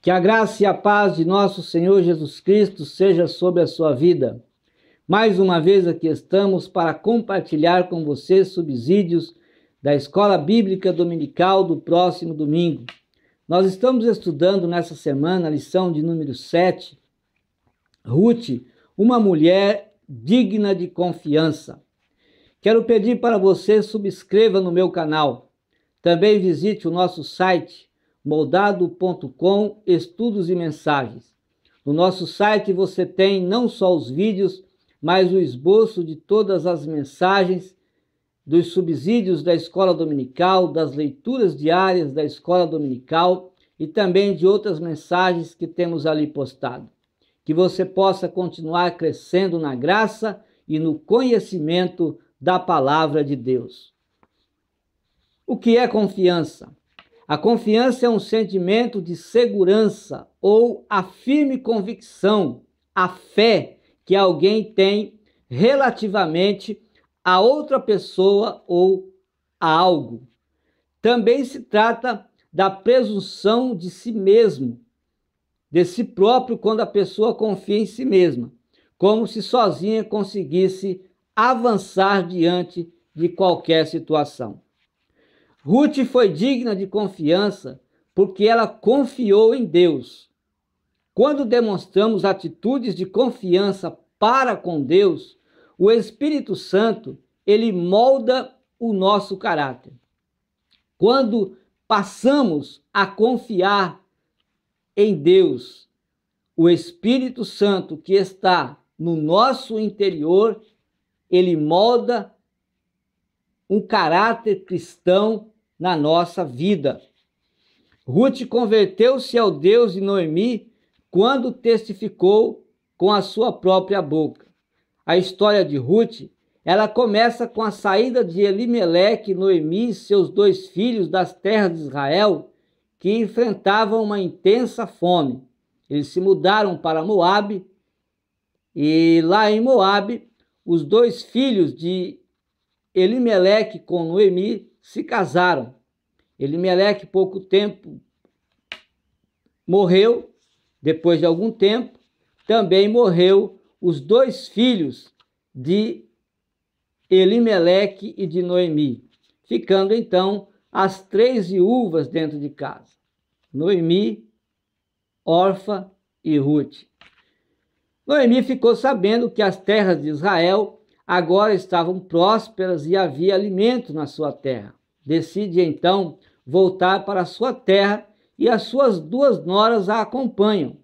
Que a graça e a paz de nosso Senhor Jesus Cristo seja sobre a sua vida. Mais uma vez aqui estamos para compartilhar com você subsídios da Escola Bíblica Dominical do próximo domingo. Nós estamos estudando nessa semana a lição de número 7, Ruth, uma mulher digna de confiança. Quero pedir para você subscreva no meu canal. Também visite o nosso site moldado.com, estudos e mensagens. No nosso site você tem não só os vídeos, mas o esboço de todas as mensagens, dos subsídios da Escola Dominical, das leituras diárias da Escola Dominical e também de outras mensagens que temos ali postado. Que você possa continuar crescendo na graça e no conhecimento da palavra de Deus. O que é confiança? A confiança é um sentimento de segurança ou a firme convicção, a fé que alguém tem relativamente a outra pessoa ou a algo. Também se trata da presunção de si mesmo, de si próprio, quando a pessoa confia em si mesma, como se sozinha conseguisse avançar diante de qualquer situação. Ruth foi digna de confiança porque ela confiou em Deus. Quando demonstramos atitudes de confiança para com Deus, o Espírito Santo, ele molda o nosso caráter. Quando passamos a confiar em Deus, o Espírito Santo que está no nosso interior, ele molda um caráter cristão na nossa vida. Ruth converteu-se ao Deus de Noemi quando testificou com a sua própria boca. A história de Ruth, ela começa com a saída de Elimeleque, Noemi e seus 2 filhos das terras de Israel, que enfrentavam uma intensa fome. Eles se mudaram para Moabe, e lá em Moabe, os 2 filhos de Elimeleque com Noemi se casaram. Elimeleque, pouco tempo, morreu. Depois de algum tempo, também morreu os 2 filhos de Elimeleque e de Noemi, ficando então as 3 viúvas dentro de casa: Noemi, Orfa e Ruth. Noemi ficou sabendo que as terras de Israel agora estavam prósperas e havia alimento na sua terra. Decide então voltar para a sua terra e as suas 2 noras a acompanham.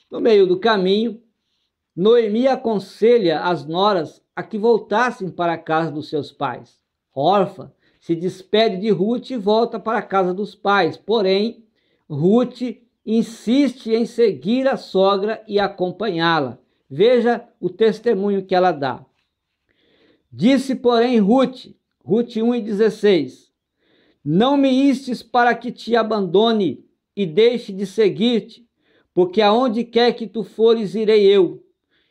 No meio do caminho, Noemi aconselha as noras a que voltassem para a casa dos seus pais. Orfa se despede de Ruth e volta para a casa dos pais, porém, Ruth insiste em seguir a sogra e acompanhá-la. Veja o testemunho que ela dá. Disse, porém, Ruth 1:16, não me istes para que te abandone e deixe de seguir-te, porque aonde quer que tu fores, irei eu,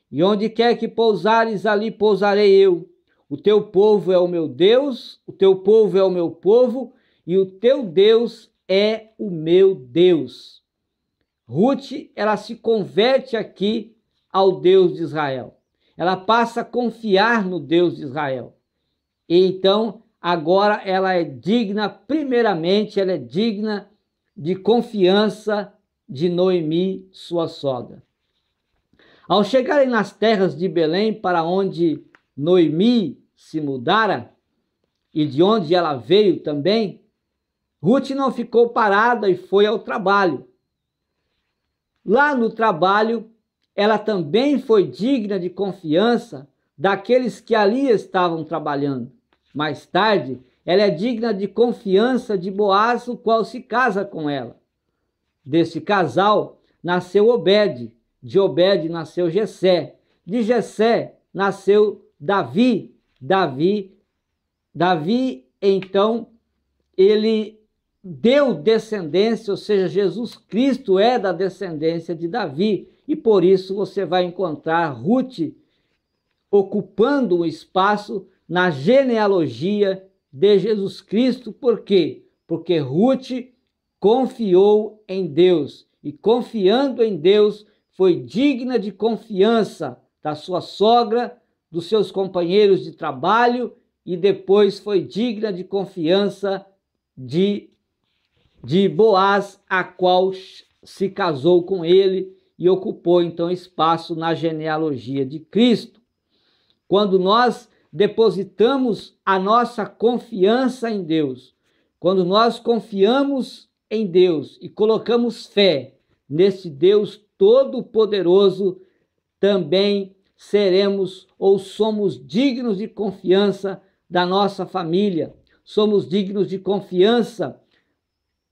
e onde quer que pousares, ali pousarei eu. O teu povo é o meu Deus, o teu povo é o meu povo, e o teu Deus é o meu Deus. Ruth, ela se converte aqui ao Deus de Israel. Ela passa a confiar no Deus de Israel. E então, agora ela é digna, primeiramente, ela é digna de confiança de Noemi, sua sogra. Ao chegarem nas terras de Belém, para onde Noemi se mudara, e de onde ela veio também, Ruth não ficou parada e foi ao trabalho. Lá no trabalho, ela também foi digna de confiança daqueles que ali estavam trabalhando. Mais tarde, ela é digna de confiança de Boaz, o qual se casa com ela. Desse casal nasceu Obed, de Obed nasceu Jessé, de Jessé nasceu Davi. Davi, então, ele deu descendência, ou seja, Jesus Cristo é da descendência de Davi, e por isso você vai encontrar Ruth ocupando um espaço na genealogia de Jesus Cristo. Por quê? Porque Ruth confiou em Deus e confiando em Deus, foi digna de confiança da sua sogra, dos seus companheiros de trabalho e depois foi digna de confiança de Boaz, a qual se casou com ele e ocupou então espaço na genealogia de Cristo. Quando nós depositamos a nossa confiança em Deus, quando nós confiamos em Deus e colocamos fé nesse Deus Todo-Poderoso, também seremos ou somos dignos de confiança da nossa família, somos dignos de confiança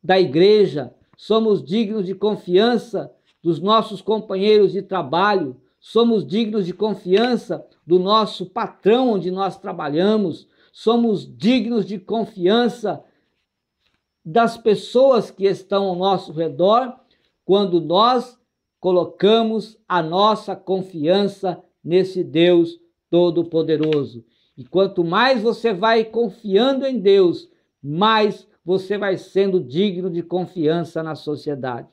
da igreja, somos dignos de confiança dos nossos companheiros de trabalho, somos dignos de confiança do nosso patrão onde nós trabalhamos, somos dignos de confiança das pessoas que estão ao nosso redor, quando nós colocamos a nossa confiança nesse Deus Todo-Poderoso. E quanto mais você vai confiando em Deus, mais você vai sendo digno de confiança na sociedade.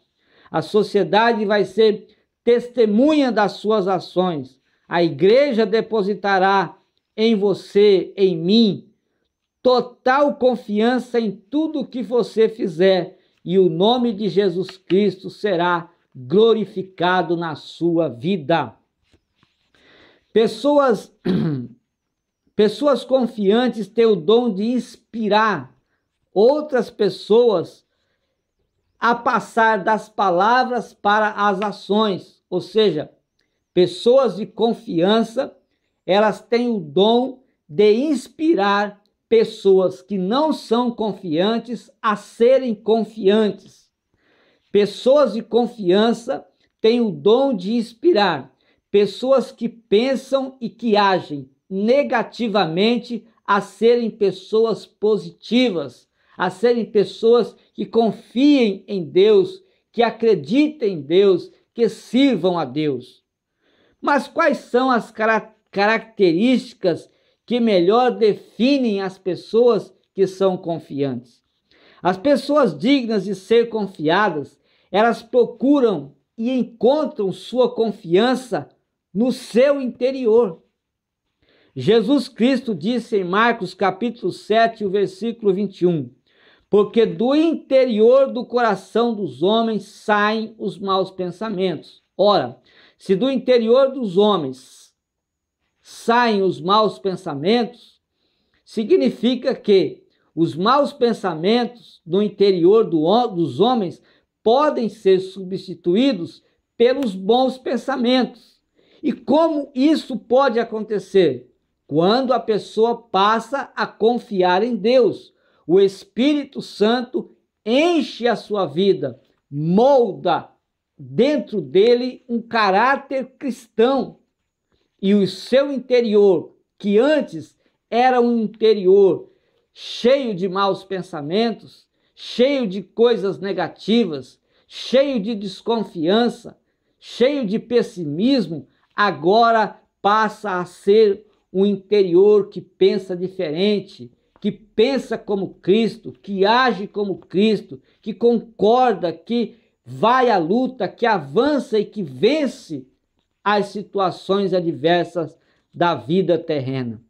A sociedade vai ser testemunha das suas ações. A igreja depositará em você, em mim, total confiança em tudo o que você fizer, e o nome de Jesus Cristo será glorificado na sua vida. Pessoas confiantes têm o dom de inspirar outras pessoas a passar das palavras para as ações, ou seja, pessoas de confiança, elas têm o dom de inspirar pessoas que não são confiantes a serem confiantes. Pessoas de confiança têm o dom de inspirar pessoas que pensam e que agem negativamente a serem pessoas positivas, a serem pessoas que confiem em Deus, que acreditem em Deus, que sirvam a Deus. Mas quais são as características que melhor definem as pessoas que são confiantes? As pessoas dignas de ser confiadas, elas procuram e encontram sua confiança no seu interior. Jesus Cristo disse em Marcos capítulo 7, o versículo 21, porque do interior do coração dos homens saem os maus pensamentos. Ora, se do interior dos homens saem os maus pensamentos, significa que os maus pensamentos do interior dos homens podem ser substituídos pelos bons pensamentos. E como isso pode acontecer? Quando a pessoa passa a confiar em Deus, o Espírito Santo enche a sua vida, molda dentro dele um caráter cristão. E o seu interior, que antes era um interior cheio de maus pensamentos, cheio de coisas negativas, cheio de desconfiança, cheio de pessimismo, agora passa a ser um interior que pensa diferente, que pensa como Cristo, que age como Cristo, que concorda, que vai à luta, que avança e que vence as situações adversas da vida terrena.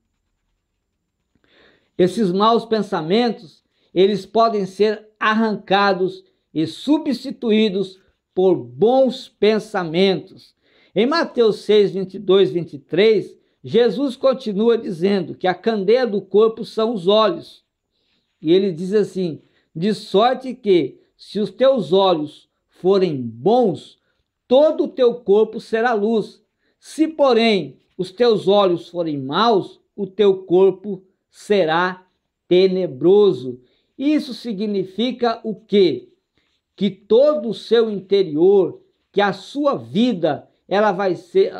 Esses maus pensamentos, eles podem ser arrancados e substituídos por bons pensamentos. Em Mateus 6, 22, 23, Jesus continua dizendo que a candeia do corpo são os olhos. E ele diz assim, de sorte que, se os teus olhos forem bons, todo o teu corpo será luz. Se, porém, os teus olhos forem maus, o teu corpo será tenebroso. Isso significa o quê? Que todo o seu interior, que a sua vida,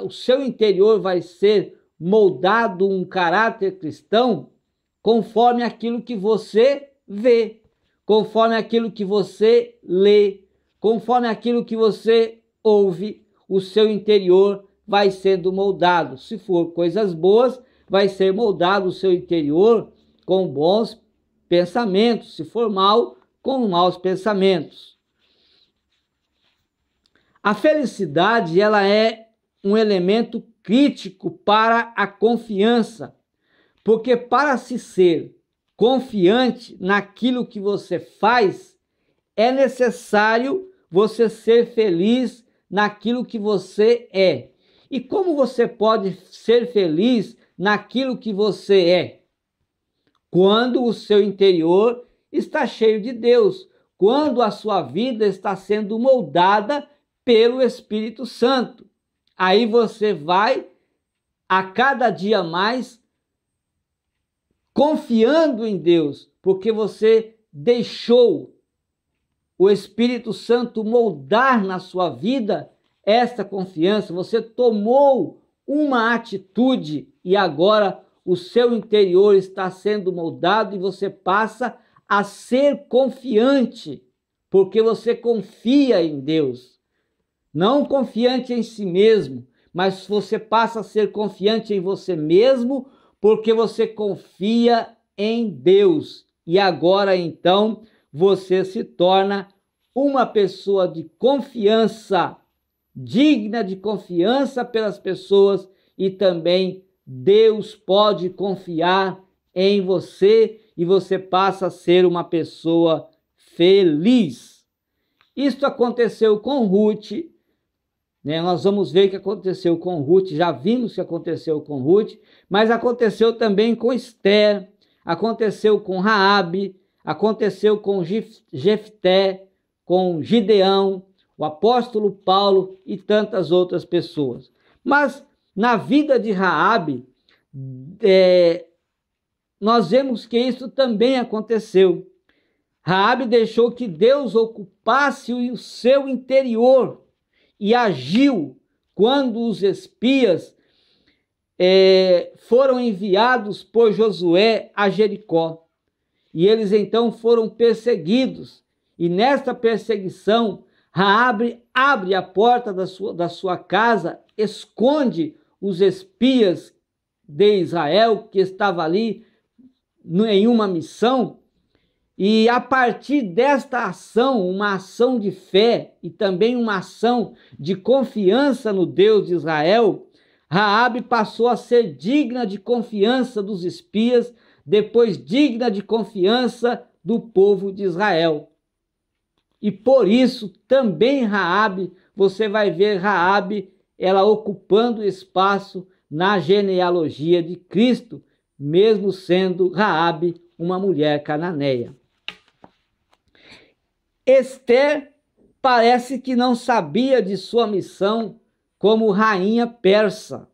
o seu interior vai ser moldado um caráter cristão conforme aquilo que você vê, conforme aquilo que você lê, conforme aquilo que você ouve, o seu interior vai sendo moldado. Se for coisas boas, vai ser moldado o seu interior com bons pensamentos, se for mal, com maus pensamentos. A felicidade, ela é um elemento crítico para a confiança, porque para se ser confiante naquilo que você faz, é necessário você ser feliz naquilo que você é. E como você pode ser feliz naquilo que você é? Quando o seu interior está cheio de Deus, quando a sua vida está sendo moldada pelo Espírito Santo. Aí você vai a cada dia mais confiando em Deus, porque você deixou o Espírito Santo moldar na sua vida esta confiança, você tomou uma atitude e agora o seu interior está sendo moldado e você passa a ser confiante, porque você confia em Deus. Não confiante em si mesmo, mas você passa a ser confiante em você mesmo, porque você confia em Deus. E agora, então, você se torna uma pessoa de confiança, digna de confiança pelas pessoas, e também Deus pode confiar em você e você passa a ser uma pessoa feliz. Isto aconteceu com Ruth, né? Nós vamos ver o que aconteceu com Ruth, já vimos o que aconteceu com Ruth, mas aconteceu também com Esther, aconteceu com Raabe, aconteceu com Jefté, com Gideão, o apóstolo Paulo e tantas outras pessoas. Mas na vida de Raabe, nós vemos que isso também aconteceu. Raabe deixou que Deus ocupasse o seu interior e agiu quando os espias foram enviados por Josué a Jericó. E eles então foram perseguidos. E nesta perseguição, Raabe abre a porta da sua casa, esconde os espias de Israel que estavam ali em uma missão. E a partir desta ação, uma ação de fé e também uma ação de confiança no Deus de Israel, Raabe passou a ser digna de confiança dos espias, depois digna de confiança do povo de Israel. E por isso também Raabe, você vai ver Raabe, ela ocupando espaço na genealogia de Cristo, mesmo sendo Raabe uma mulher cananeia. Esther parece que não sabia de sua missão como rainha persa.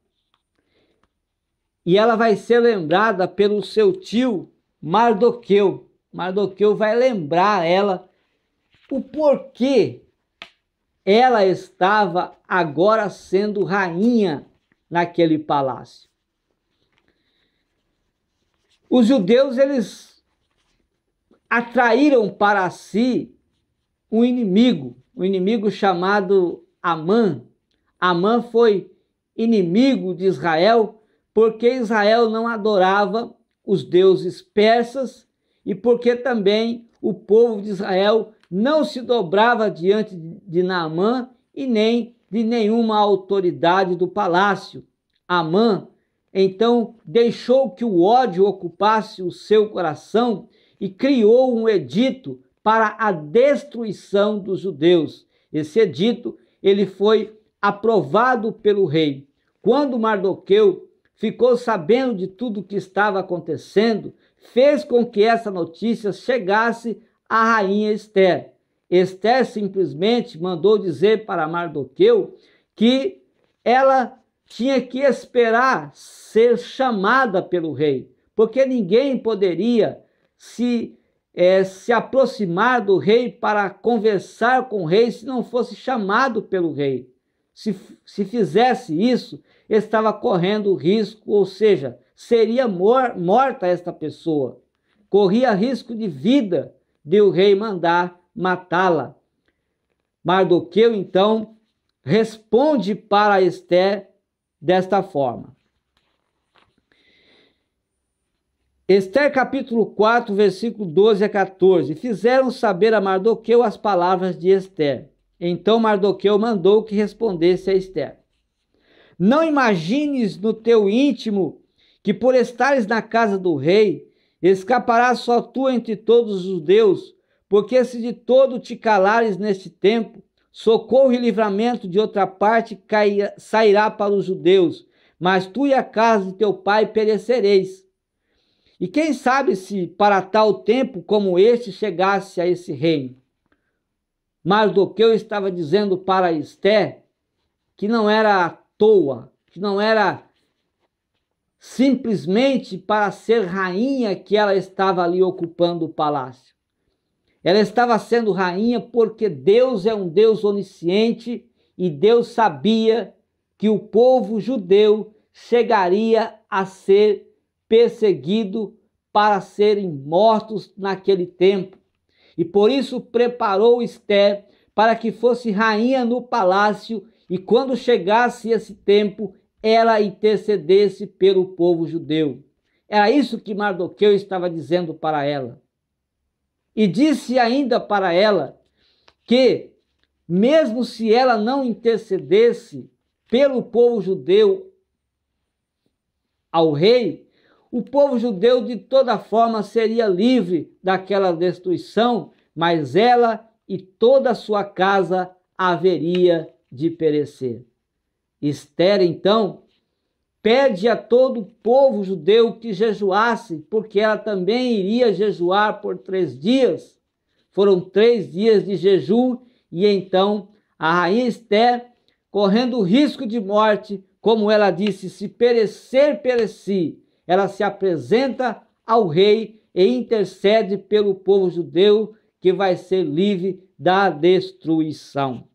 E ela vai ser lembrada pelo seu tio Mardoqueu. Mardoqueu vai lembrar ela o porquê ela estava agora sendo rainha naquele palácio. Os judeus, eles atraíram para si um inimigo chamado Amã. Amã foi inimigo de Israel porque Israel não adorava os deuses persas e porque também o povo de Israel não se dobrava diante de Naamã e nem de nenhuma autoridade do palácio. Amã, então, deixou que o ódio ocupasse o seu coração e criou um edito para a destruição dos judeus. Esse edito, ele foi aprovado pelo rei. Quando Mardoqueu ficou sabendo de tudo o que estava acontecendo, fez com que essa notícia chegasse à rainha Esther. Esther simplesmente mandou dizer para Mardoqueu que ela tinha que esperar ser chamada pelo rei, porque ninguém poderia se aproximar do rei para conversar com o rei se não fosse chamado pelo rei. Se fizesse isso, estava correndo risco, ou seja, seria morta esta pessoa. Corria risco de vida de o rei mandar matá-la. Mardoqueu, então, responde para Esther desta forma. Esther capítulo 4, versículo 12 a 14. Fizeram saber a Mardoqueu as palavras de Esther. Então Mardoqueu mandou que respondesse a Ester: não imagines no teu íntimo que por estares na casa do rei, escaparás só tu entre todos os judeus, porque se de todo te calares neste tempo, socorro e livramento de outra parte sairá para os judeus, mas tu e a casa de teu pai perecereis. E quem sabe se para tal tempo como este chegasse a esse reino? Mardoqueu estava dizendo para Ester que não era à toa, que não era simplesmente para ser rainha que ela estava ali ocupando o palácio. Ela estava sendo rainha porque Deus é um Deus onisciente e Deus sabia que o povo judeu chegaria a ser perseguido para serem mortos naquele tempo. E por isso preparou Ester para que fosse rainha no palácio e quando chegasse esse tempo, ela intercedesse pelo povo judeu. Era isso que Mardoqueu estava dizendo para ela. E disse ainda para ela que, mesmo se ela não intercedesse pelo povo judeu ao rei, o povo judeu de toda forma seria livre daquela destruição, mas ela e toda a sua casa haveria de perecer. Ester, então, pede a todo o povo judeu que jejuasse, porque ela também iria jejuar por 3 dias. Foram 3 dias de jejum, e então a rainha Ester, correndo o risco de morte, como ela disse, se perecer, pereci, ela se apresenta ao rei e intercede pelo povo judeu que vai ser livre da destruição.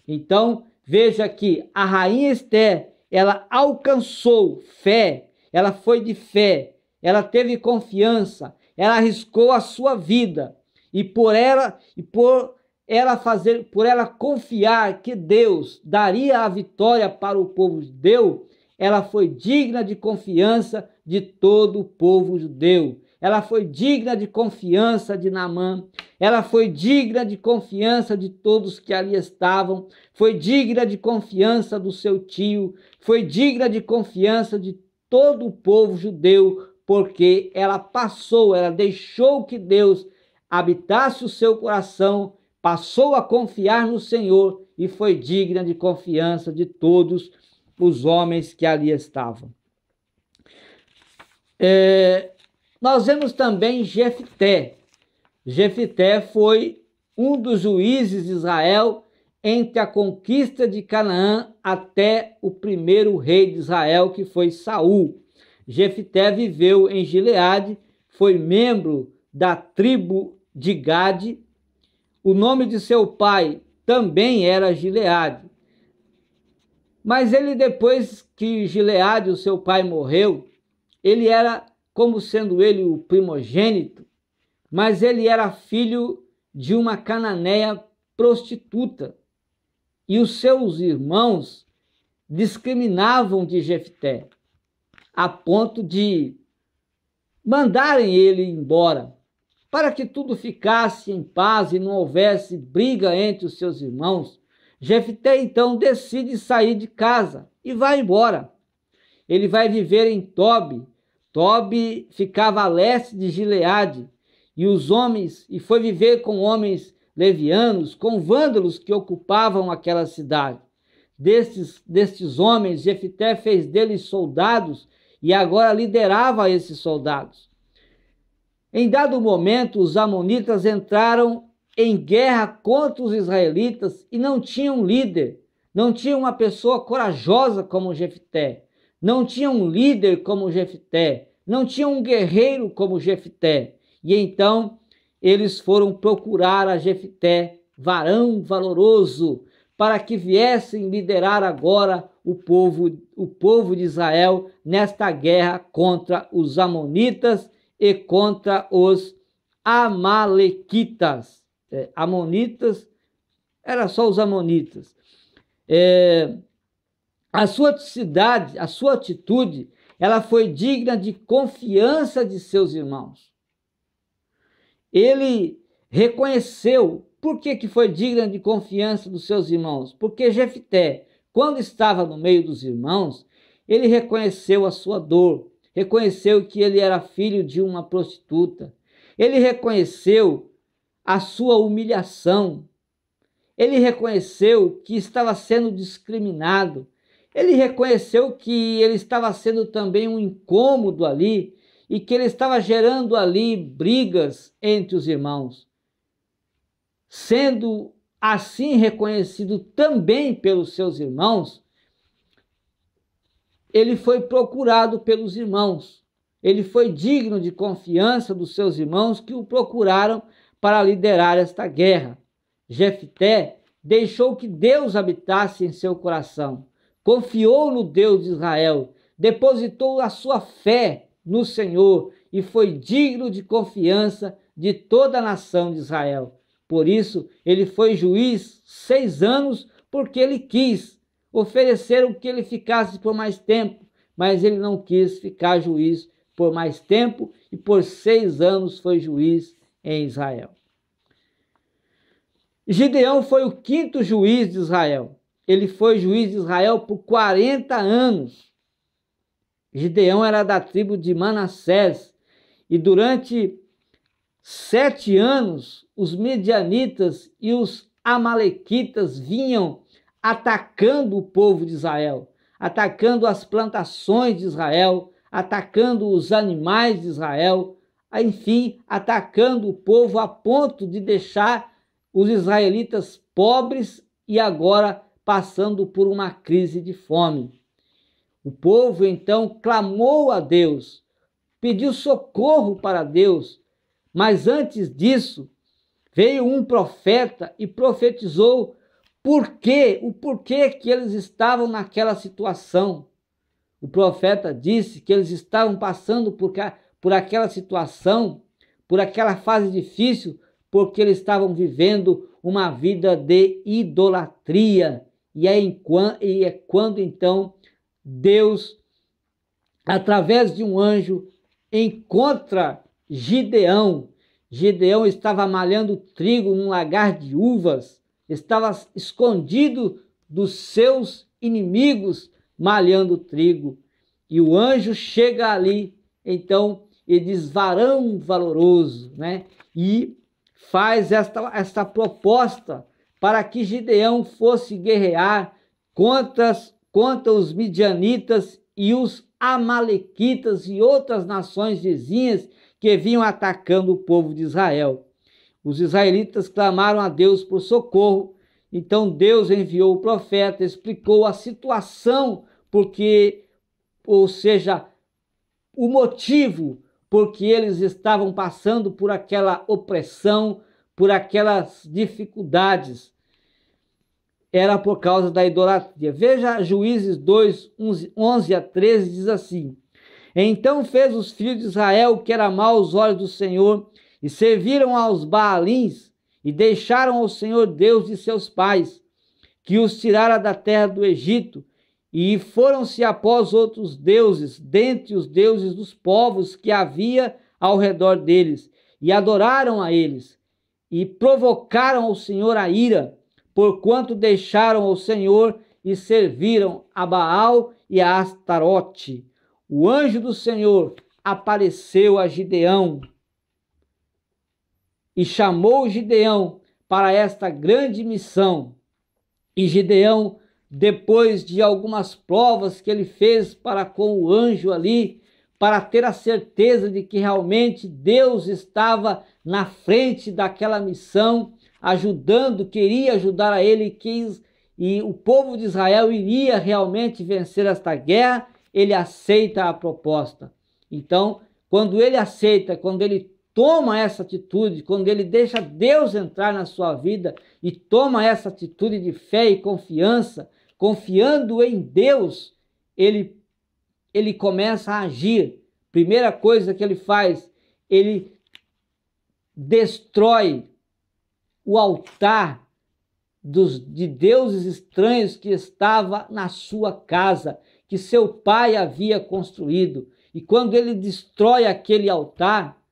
Então, veja que a rainha Ester, ela alcançou fé, ela foi de fé, ela teve confiança, ela arriscou a sua vida e por ela confiar que Deus daria a vitória para o povo judeu, ela foi digna de confiança de todo o povo judeu. Ela foi digna de confiança de Naamã, ela foi digna de confiança de todos que ali estavam, foi digna de confiança do seu tio, foi digna de confiança de todo o povo judeu, porque ela deixou que Deus habitasse o seu coração, passou a confiar no Senhor e foi digna de confiança de todos os homens que ali estavam. Nós vemos também Jefté. Jefté foi um dos juízes de Israel entre a conquista de Canaã até o primeiro rei de Israel, que foi Saul. Jefté viveu em Gileade, foi membro da tribo de Gade. O nome de seu pai também era Gileade. Mas ele, depois que Gileade, o seu pai, morreu, ele era, como sendo ele o primogênito, mas ele era filho de uma cananeia prostituta. E os seus irmãos discriminavam de Jefté, a ponto de mandarem ele embora, para que tudo ficasse em paz e não houvesse briga entre os seus irmãos. Jefté então decide sair de casa e vai embora. Ele vai viver em Tobi. Tobi ficava a leste de Gileade, e foi viver com homens levianos, com vândalos que ocupavam aquela cidade. Destes homens, Jefté fez deles soldados e agora liderava esses soldados. Em dado momento, os amonitas entraram em guerra contra os israelitas e não tinham líder, não tinham uma pessoa corajosa como Jefté, não tinham um líder como Jefté, não tinham um guerreiro como Jefté. E então eles foram procurar a Jefté, varão valoroso, para que viessem liderar agora o povo de Israel nesta guerra contra os amonitas e contra os amalequitas. Amonitas, era só os amonitas. A sua atitude, ela foi digna de confiança de seus irmãos. Ele reconheceu Por que que foi digna de confiança dos seus irmãos? Porque Jefté, quando estava no meio dos irmãos, ele reconheceu a sua dor, reconheceu que ele era filho de uma prostituta, ele reconheceu a sua humilhação, ele reconheceu que estava sendo discriminado, ele reconheceu que ele estava sendo também um incômodo ali e que ele estava gerando ali brigas entre os irmãos. Sendo assim reconhecido também pelos seus irmãos, ele foi procurado pelos irmãos. Ele foi digno de confiança dos seus irmãos que o procuraram para liderar esta guerra. Jefté deixou que Deus habitasse em seu coração, confiou no Deus de Israel, depositou a sua fé no Senhor e foi digno de confiança de toda a nação de Israel. Por isso, ele foi juiz 6 anos, porque ele quis. Ofereceram que ele ficasse por mais tempo, mas ele não quis ficar juiz por mais tempo e por 6 anos foi juiz em Israel. Gideão foi o 5º juiz de Israel. Ele foi juiz de Israel por 40 anos. Gideão era da tribo de Manassés e durante 7 anos os medianitas e os amalequitas vinham atacando o povo de Israel, atacando as plantações de Israel, atacando os animais de Israel, enfim, atacando o povo a ponto de deixar os israelitas pobres e agora passando por uma crise de fome. O povo então clamou a Deus, pediu socorro para Deus, mas antes disso veio um profeta e profetizou o porquê que eles estavam naquela situação. O profeta disse que eles estavam passando por aquela situação, por aquela fase difícil, porque eles estavam vivendo uma vida de idolatria. E é quando então Deus, através de um anjo, encontra Gideão. Gideão estava malhando trigo num lagar de uvas, estava escondido dos seus inimigos malhando trigo. E o anjo chega ali, então, e diz: varão valoroso, né? E faz esta proposta para que Gideão fosse guerrear contra os midianitas e os amalequitas e outras nações vizinhas que vinham atacando o povo de Israel. Os israelitas clamaram a Deus por socorro, então Deus enviou o profeta, explicou a situação, ou seja, o motivo porque eles estavam passando por aquela opressão, por aquelas dificuldades. Era por causa da idolatria. Veja Juízes 2, 11 a 13, diz assim: então fez os filhos de Israel o que era mal aos olhos do Senhor, e serviram aos Baalins, e deixaram ao Senhor Deus de seus pais, que os tirara da terra do Egito, e foram-se após outros deuses, dentre os deuses dos povos que havia ao redor deles, e adoraram a eles, e provocaram ao Senhor a ira, porquanto deixaram ao Senhor e serviram a Baal e a Astarote. O anjo do Senhor apareceu a Gideão e chamou Gideão para esta grande missão. E Gideão, depois de algumas provas que ele fez para com o anjo ali, para ter a certeza de que realmente Deus estava na frente daquela missão, ajudando, queria ajudar a ele, e o povo de Israel iria realmente vencer esta guerra, ele aceita a proposta. Então, quando ele aceita, quando ele toma essa atitude, quando ele deixa Deus entrar na sua vida e toma essa atitude de fé e confiança, confiando em Deus, ele começa a agir. Primeira coisa que ele faz, ele destrói o altar de deuses estranhos que estava na sua casa, que seu pai havia construído. E quando ele destrói aquele altar,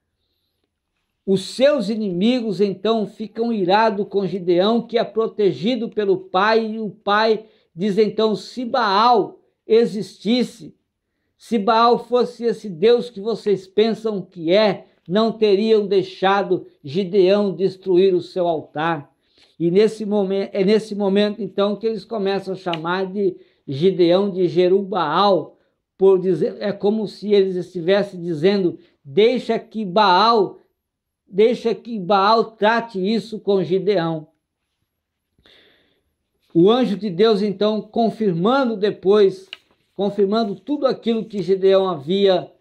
Os seus inimigos então ficam irados com Gideão, que é protegido pelo pai, e o pai diz então: se Baal existisse, se Baal fosse esse Deus que vocês pensam que é, não teriam deixado Gideão destruir o seu altar. E é nesse momento então que eles começam a chamar de Gideão de Jerubbaal, por dizer, é como se eles estivessem dizendo: deixa que Baal trate isso com Gideão. O anjo de Deus, então, confirmando tudo aquilo que Gideão havia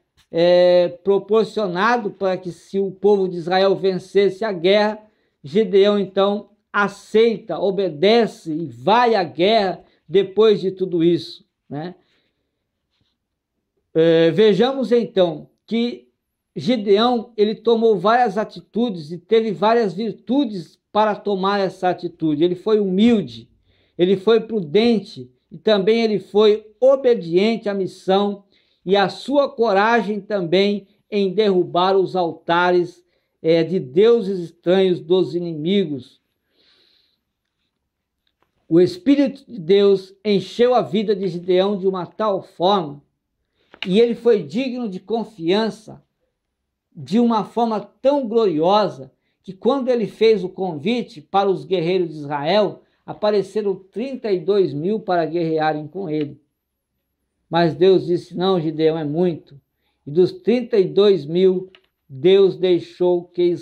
proporcionado para que, se o povo de Israel vencesse a guerra, Gideão, então, aceita, obedece e vai à guerra depois de tudo isso, né? Vejamos, então, que Gideão, ele tomou várias atitudes e teve várias virtudes para tomar essa atitude. Ele foi humilde, ele foi prudente e também ele foi obediente à missão, e a sua coragem também em derrubar os altares de deuses estranhos dos inimigos. O Espírito de Deus encheu a vida de Gideão de uma tal forma, e ele foi digno de confiança de uma forma tão gloriosa, que quando ele fez o convite para os guerreiros de Israel, apareceram 32 mil para guerrearem com ele. Mas Deus disse: não, Gideão, é muito. E dos 32 mil, Deus deixou que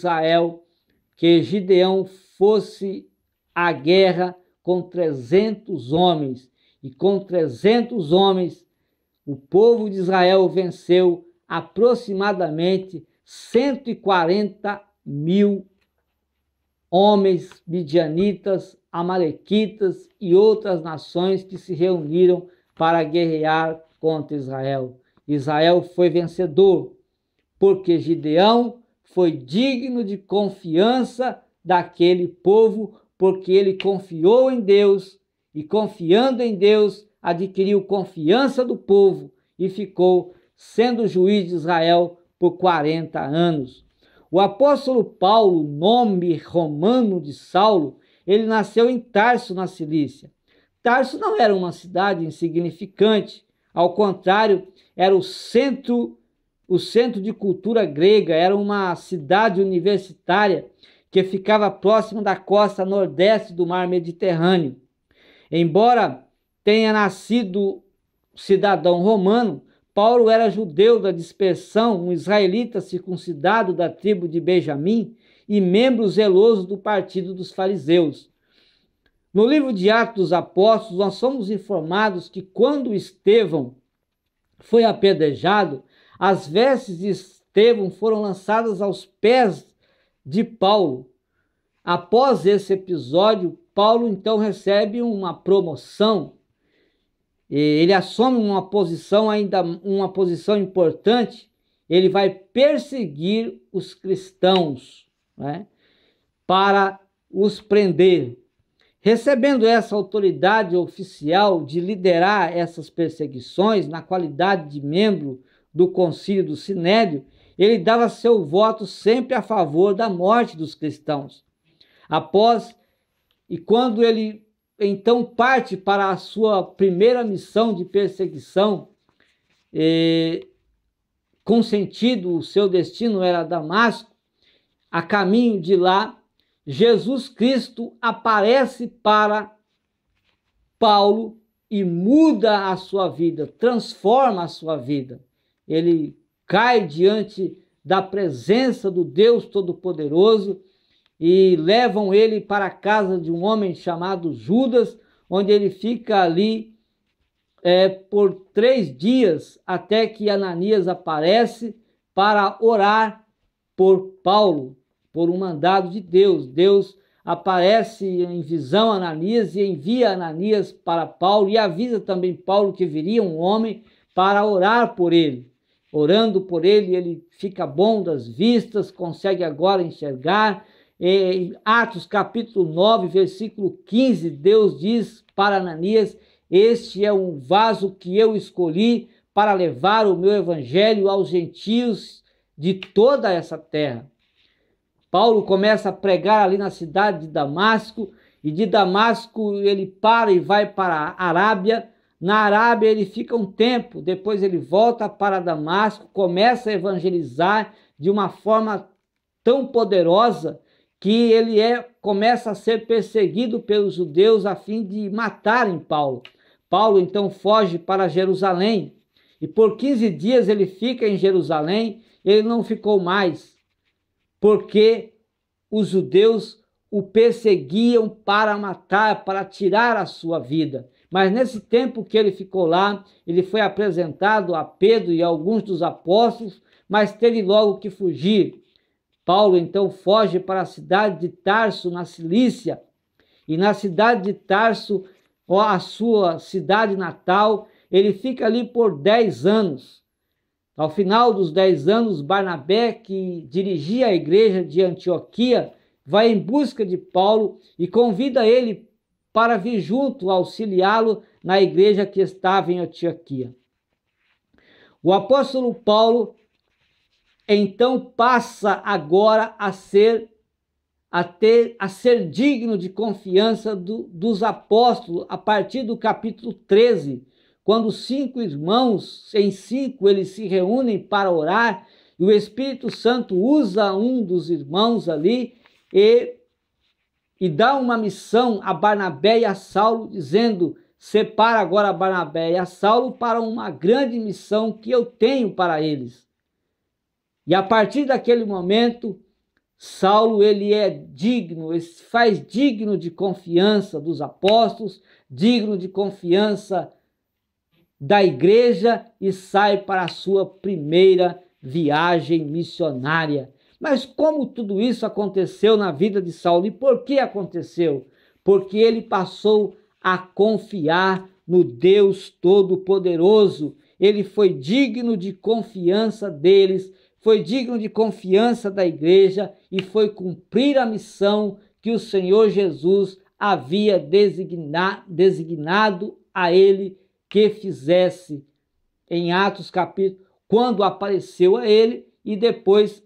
Gideão fosse à guerra com 300 homens. E com 300 homens, o povo de Israel venceu aproximadamente 140 mil homens midianitas, amalequitas e outras nações que se reuniram para guerrear contra Israel. Israel foi vencedor, porque Gideão foi digno de confiança daquele povo, porque ele confiou em Deus, e confiando em Deus, adquiriu confiança do povo e ficou sendo juiz de Israel por 40 anos. O apóstolo Paulo, nome romano de Saulo, ele nasceu em Tarso, na Cilícia. Tarso não era uma cidade insignificante, ao contrário, era o centro de cultura grega, era uma cidade universitária que ficava próxima da costa nordeste do mar Mediterrâneo. Embora tenha nascido cidadão romano, Paulo era judeu da dispersão, um israelita circuncidado da tribo de Benjamim e membro zeloso do partido dos fariseus. No livro de Atos dos Apóstolos, nós somos informados que quando Estevão foi apedrejado, as vestes de Estevão foram lançadas aos pés de Paulo. Após esse episódio, Paulo então recebe uma promoção. Ele assume uma posição importante. Ele vai perseguir os cristãos, né, para os prender. Recebendo essa autoridade oficial de liderar essas perseguições, na qualidade de membro do Concílio do Sinédrio, ele dava seu voto sempre a favor da morte dos cristãos. Quando ele então parte para a sua primeira missão de perseguição, com sentido, o seu destino era Damasco, a caminho de lá, Jesus Cristo aparece para Paulo e muda a sua vida, transforma a sua vida. Ele cai diante da presença do Deus Todo-Poderoso e levam ele para a casa de um homem chamado Judas, onde ele fica ali por 3 dias, até que Ananias aparece para orar por Paulo, por um mandado de Deus. Deus aparece em visão a Ananias e envia Ananias para Paulo e avisa também Paulo que viria um homem para orar por ele. Orando por ele, ele fica bom das vistas, consegue agora enxergar. Em Atos capítulo 9, versículo 15, Deus diz para Ananias: este é um vaso que eu escolhi para levar o meu evangelho aos gentios de toda essa terra. Paulo começa a pregar ali na cidade de Damasco, e de Damasco ele para e vai para a Arábia. Na Arábia ele fica um tempo, depois ele volta para Damasco, começa a evangelizar de uma forma tão poderosa que ele começa a ser perseguido pelos judeus a fim de matarem Paulo. Paulo então foge para Jerusalém, e por 15 dias ele fica em Jerusalém. Ele não ficou mais, porque os judeus o perseguiam para matar, para tirar a sua vida. Mas nesse tempo que ele ficou lá, ele foi apresentado a Pedro e a alguns dos apóstolos, mas teve logo que fugir. Paulo então foge para a cidade de Tarso, na Cilícia, e na cidade de Tarso, a sua cidade natal, ele fica ali por 10 anos. Ao final dos 10 anos, Barnabé, que dirigia a igreja de Antioquia, vai em busca de Paulo e convida ele para vir junto, auxiliá-lo na igreja que estava em Antioquia. O apóstolo Paulo então passa agora a ser digno de confiança dos apóstolos, a partir do capítulo 13, quando 5 irmãos, em 5, eles se reúnem para orar, e o Espírito Santo usa um dos irmãos ali e dá uma missão a Barnabé e a Saulo, dizendo: separa agora Barnabé e a Saulo para uma grande missão que eu tenho para eles. E a partir daquele momento, Saulo ele é digno, ele se faz digno de confiança dos apóstolos, digno de confiança da igreja, e sai para a sua primeira viagem missionária. Mas como tudo isso aconteceu na vida de Saulo? E por que aconteceu? Porque ele passou a confiar no Deus Todo-Poderoso. Ele foi digno de confiança deles, foi digno de confiança da igreja e foi cumprir a missão que o Senhor Jesus havia designado a ele que fizesse em Atos capítulo, quando apareceu a ele, e depois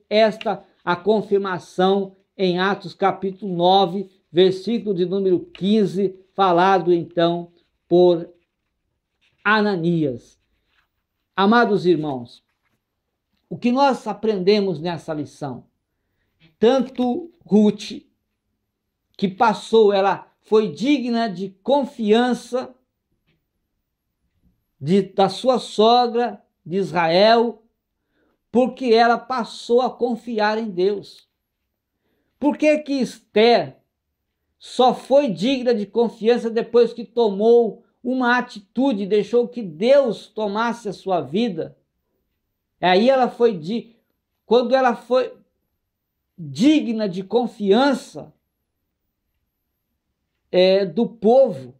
a confirmação em Atos capítulo 9, versículo de número 15, falado então por Ananias. Amados irmãos, o que nós aprendemos nessa lição? Tanto Ruth, que ela foi digna de confiança da sua sogra de Israel, porque ela passou a confiar em Deus. Por que que Esther só foi digna de confiança depois que tomou uma atitude, deixou que Deus tomasse a sua vida? Aí quando ela foi digna de confiança do povo,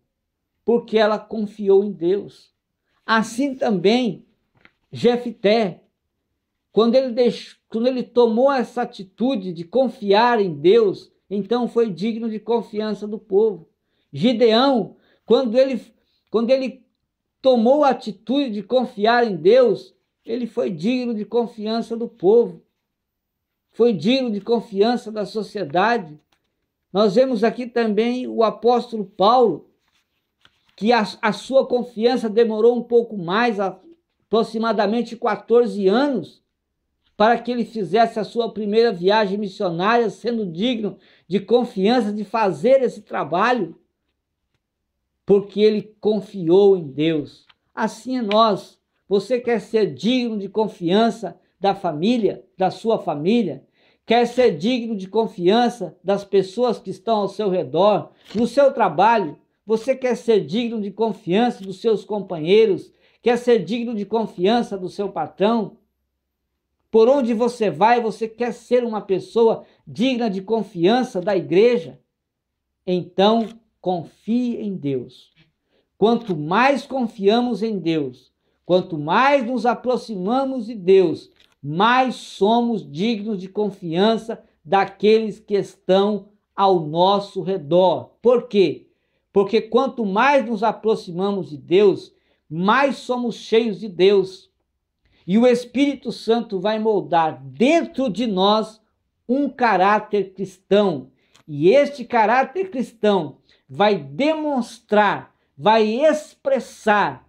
porque ela confiou em Deus. Assim também Jefté, quando ele tomou essa atitude de confiar em Deus, então foi digno de confiança do povo. Gideão, quando ele tomou a atitude de confiar em Deus, ele foi digno de confiança do povo, foi digno de confiança da sociedade. Nós vemos aqui também o apóstolo Paulo, que a sua confiança demorou um pouco mais, aproximadamente 14 anos, para que ele fizesse a sua primeira viagem missionária, sendo digno de confiança de fazer esse trabalho, porque ele confiou em Deus. Assim é nós. Você quer ser digno de confiança da família, da sua família? Quer ser digno de confiança das pessoas que estão ao seu redor, no seu trabalho? Você quer ser digno de confiança dos seus companheiros? Quer ser digno de confiança do seu patrão? Por onde você vai, você quer ser uma pessoa digna de confiança da igreja? Então, confie em Deus. Quanto mais confiamos em Deus, quanto mais nos aproximamos de Deus, mais somos dignos de confiança daqueles que estão ao nosso redor. Por quê? Porque quanto mais nos aproximamos de Deus, mais somos cheios de Deus. E o Espírito Santo vai moldar dentro de nós um caráter cristão. E este caráter cristão vai demonstrar, vai expressar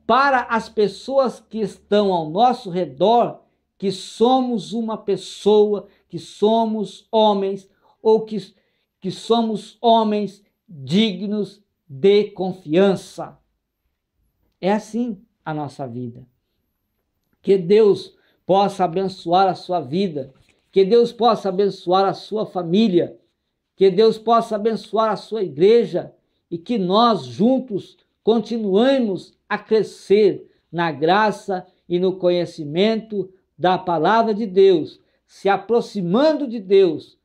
para as pessoas que estão ao nosso redor que somos uma pessoa, que somos homens, ou que somos homens dignos de confiança. É assim a nossa vida. Que Deus possa abençoar a sua vida, que Deus possa abençoar a sua família, que Deus possa abençoar a sua igreja e que nós juntos continuemos a crescer na graça e no conhecimento da palavra de Deus, se aproximando de Deus,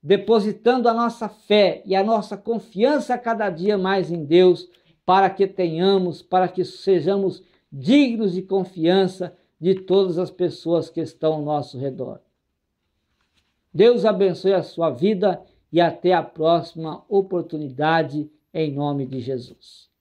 depositando a nossa fé e a nossa confiança cada dia mais em Deus, para que sejamos dignos de confiança de todas as pessoas que estão ao nosso redor. Deus abençoe a sua vida e até a próxima oportunidade, em nome de Jesus.